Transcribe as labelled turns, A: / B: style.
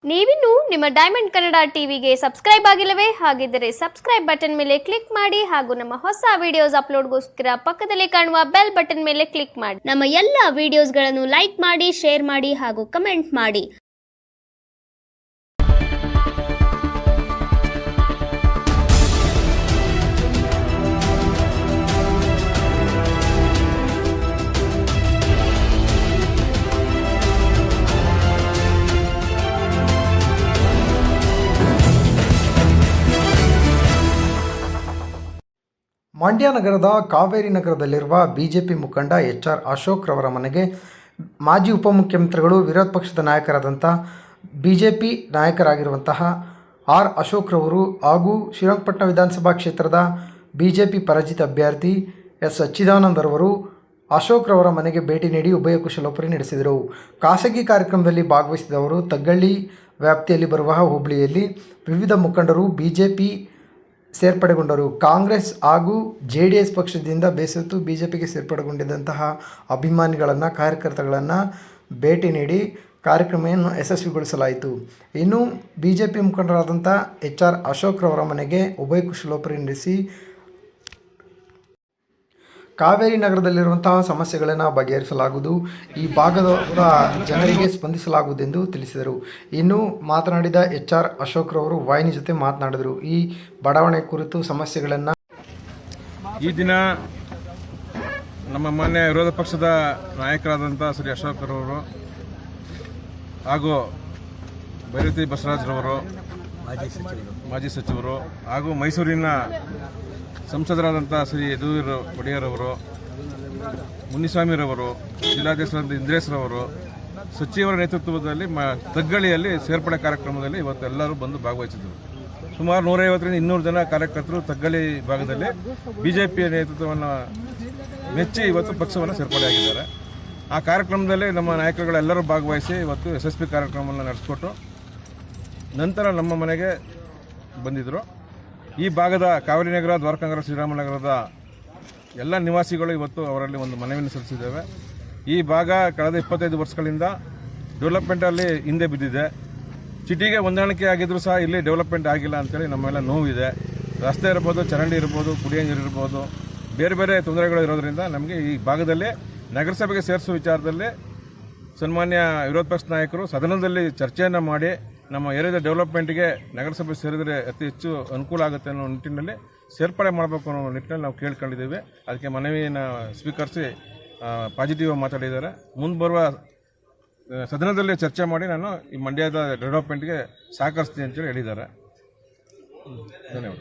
A: ನೀವಿನ್ನು ನಿಮ್ಮ ಡೈಮಂಡ್ ಕನ್ನಡ ಟಿವಿಗೆ ಸಬ್ಸ್ಕ್ರೈಬ್ ಆಗಿಲ್ಲವೇ? ಹಾಗಿದ್ದರೆ ಸಬ್ಸ್ಕ್ರೈಬ್ ಬಟನ್ ಮೇಲೆ ಕ್ಲಿಕ್ ಮಾಡಿ ಹಾಗೂ ನಮ್ಮ ಹೊಸ ವಿಡಿಯೋಸ್ ಅಪ್ಲೋಡ್ಗೋಸ್ಕರ ಪಕ್ಕದಲ್ಲಿ ಕಾಣುವ ಬೆಲ್ ಬಟನ್ ಮೇಲೆ ಕ್ಲಿಕ್ ಮಾಡಿ. ನಮ್ಮ ಎಲ್ಲ ವಿಡಿಯೋಸ್ಗಳನ್ನು ಲೈಕ್ ಮಾಡಿ, ಶೇರ್ ಮಾಡಿ ಹಾಗೂ ಕಮೆಂಟ್ ಮಾಡಿ.
B: ಮಂಡ್ಯ ನಗರದ ಕಾವೇರಿ ನಗರದಲ್ಲಿರುವ ಬಿಜೆಪಿ ಮುಖಂಡ ಎಚ್.ಆರ್. ಅಶೋಕ್ ರವರ ಮನೆಗೆ ಮಾಜಿ ಉಪಮುಖ್ಯಮಂತ್ರಿಗಳು, ವಿರೋಧ ಪಕ್ಷದ ನಾಯಕರಾದಂಥ ಬಿಜೆಪಿ ನಾಯಕರಾಗಿರುವಂತಹ ಆರ್. ಅಶೋಕ್ ರವರು ಹಾಗೂ ಶ್ರೀರಂಗಪಟ್ಟಣ ವಿಧಾನಸಭಾ ಕ್ಷೇತ್ರದ ಬಿಜೆಪಿ ಪರಾಜಿತ ಅಭ್ಯರ್ಥಿ ಎಸ್. ಸಚ್ಚಿದಾನಂದ ರವರು ಅಶೋಕ್ ರವರ ಮನೆಗೆ ಭೇಟಿ ನೀಡಿ ಉಭಯ ಕುಶಲೋಪರಿ ನಡೆಸಿದರು. ಖಾಸಗಿ ಕಾರ್ಯಕ್ರಮದಲ್ಲಿ ಭಾಗವಹಿಸಿದವರು ತಗ್ಗಳ್ಳಿ ವ್ಯಾಪ್ತಿಯಲ್ಲಿ ಬರುವ ಹೋಬಳಿಯಲ್ಲಿ ವಿವಿಧ ಮುಖಂಡರು ಬಿಜೆಪಿ ಸೇರ್ಪಡೆಗೊಂಡರು. ಕಾಂಗ್ರೆಸ್ ಹಾಗೂ JDS ಪಕ್ಷದಿಂದ ಬೇಸತ್ತು ಬಿಜೆಪಿಗೆ ಸೇರ್ಪಡೆಗೊಂಡಿದ್ದಂತಹ ಅಭಿಮಾನಿಗಳನ್ನು, ಕಾರ್ಯಕರ್ತಗಳನ್ನು ಭೇಟಿ ನೀಡಿ ಕಾರ್ಯಕ್ರಮವನ್ನು ಯಶಸ್ವಿಗೊಳಿಸಲಾಯಿತು. ಇನ್ನು ಬಿಜೆಪಿ ಮುಖಂಡರಾದಂಥ ಎಚ್.ಆರ್. ಅಶೋಕ್ ರವರ ಮನೆಗೆ ಉಭಯ ಕುಶಲೋಪರಿ ನಡೆಸಿ ಕಾವೇರಿ ನಗರದಲ್ಲಿರುವಂತಹ ಸಮಸ್ಯೆಗಳನ್ನು ಬಗೆಹರಿಸಲಾಗುವುದು, ಈ ಭಾಗದ ಜನರಿಗೆ ಸ್ಪಂದಿಸಲಾಗುವುದೆಂದು ತಿಳಿಸಿದರು. ಇನ್ನು ಮಾತನಾಡಿದ ಎಚ್.ಆರ್. ಅಶೋಕ್ ರವರು ವಾಹಿನಿ ಜೊತೆ ಮಾತನಾಡಿದರು. ಈ ಬಡಾವಣೆ ಕುರಿತು ಸಮಸ್ಯೆಗಳನ್ನು
C: ಈ ದಿನ ನಮ್ಮ ಮಾನ್ಯ ವಿರೋಧ ಪಕ್ಷದ ನಾಯಕರಾದಂಥ ಶ್ರೀ ಅಶೋಕ್ ರವರು ಹಾಗೂ ಭೈರತಿ ಬಸವರಾಜರವರು, ಮಾಜಿ ಸಚಿವರು ಹಾಗೂ ಮೈಸೂರಿನ ಸಂಸದರಾದಂಥ ಶ್ರೀ ಯದುವೀರ್ ಒಡೆಯರವರು, ಮುನಿಸ್ವಾಮಿರವರು, ಜಿಲ್ಲಾಧ್ಯಕ್ಷರಾದ ಇಂದ್ರೇಶ್ರವರು, ಸಚಿವರ ನೇತೃತ್ವದಲ್ಲಿ ತಗ್ಗಳಿಯಲ್ಲಿ ಸೇರ್ಪಡೆ ಕಾರ್ಯಕ್ರಮದಲ್ಲಿ ಇವತ್ತು ಎಲ್ಲರೂ ಬಂದು ಭಾಗವಹಿಸಿದರು. ಸುಮಾರು 150ರಿಂದ 200 ಜನ ಕಾರ್ಯಕರ್ತರು ತಗ್ಗಳಿ ಭಾಗದಲ್ಲಿ ಬಿಜೆಪಿಯ ನೇತೃತ್ವವನ್ನು ಮೆಚ್ಚಿ ಇವತ್ತು ಪಕ್ಷವನ್ನು ಸೇರ್ಪಡೆಯಾಗಿದ್ದಾರೆ. ಆ ಕಾರ್ಯಕ್ರಮದಲ್ಲಿ ನಮ್ಮ ನಾಯಕರುಗಳೆಲ್ಲರೂ ಭಾಗವಹಿಸಿ ಇವತ್ತು ಯಶಸ್ವಿ ಕಾರ್ಯಕ್ರಮವನ್ನು ನಡೆಸಿಕೊಟ್ಟು ನಂತರ ನಮ್ಮ ಮನೆಗೆ ಬಂದಿದ್ದರು. ಈ ಭಾಗದ ಕಾವೇರಿ ನಗರ, ದ್ವಾರಕಾನಗರ, ಶ್ರೀರಾಮನಗರದ ಎಲ್ಲ ನಿವಾಸಿಗಳು ಇವತ್ತು ಅವರಲ್ಲಿ ಒಂದು ಮನವಿಯನ್ನು ಸಲ್ಲಿಸಿದ್ದೇವೆ. ಈ ಭಾಗ ಕಳೆದ 25 ವರ್ಷಗಳಿಂದ ಡೆವಲಪ್ಮೆಂಟಲ್ಲಿ ಹಿಂದೆ ಬಿದ್ದಿದೆ. ಸಿಟಿಗೆ ಹೊಂದಾಣಿಕೆ ಆಗಿದ್ರೂ ಸಹ ಇಲ್ಲಿ ಡೆವಲಪ್ಮೆಂಟ್ ಆಗಿಲ್ಲ ಅಂತೇಳಿ ನಮ್ಮೆಲ್ಲ ನೋವಿದೆ. ರಸ್ತೆ ಇರ್ಬೋದು, ಚರಂಡಿ ಇರ್ಬೋದು, ಕುಡಿಯೋ ನೀರು ಇರ್ಬೋದು, ಬೇರೆ ಬೇರೆ ತೊಂದರೆಗಳು ಇರೋದ್ರಿಂದ ನಮಗೆ ಈ ಭಾಗದಲ್ಲಿ ನಗರಸಭೆಗೆ ಸೇರಿಸುವ ವಿಚಾರದಲ್ಲಿ ಸನ್ಮಾನ್ಯ ವಿರೋಧ ಪಕ್ಷ ನಾಯಕರು ಸದನದಲ್ಲಿ ಚರ್ಚೆಯನ್ನು ಮಾಡಿ ನಮ್ಮ ಏರಿಯಾದ ಡೆವಲಪ್ಮೆಂಟ್ಗೆ ನಗರಸಭೆ ಸೇರಿದರೆ ಅತಿ ಹೆಚ್ಚು ಅನುಕೂಲ ಆಗುತ್ತೆ ಅನ್ನೋ ನಿಟ್ಟಿನಲ್ಲಿ ಸೇರ್ಪಡೆ ಮಾಡಬೇಕು ಅನ್ನೋ ನಿಟ್ಟಿನಲ್ಲಿ ನಾವು ಕೇಳ್ಕೊಂಡಿದ್ದೀವಿ. ಅದಕ್ಕೆ ಮನವಿಯನ್ನು ಸ್ವೀಕರಿಸಿ ಪಾಸಿಟಿವ್ ಮಾತಾಡಿದ್ದಾರೆ. ಮುಂದೆ ಬರುವ ಸದನದಲ್ಲಿ ಚರ್ಚೆ ಮಾಡಿ ನಾನು ಈ ಮಂಡ್ಯದ ಡೆವಲಪ್ಮೆಂಟ್ಗೆ ಸಹಕರಿಸ್ತೀನಿ ಅಂತೇಳಿ ಹೇಳಿದ್ದಾರೆ. ಧನ್ಯವಾದ.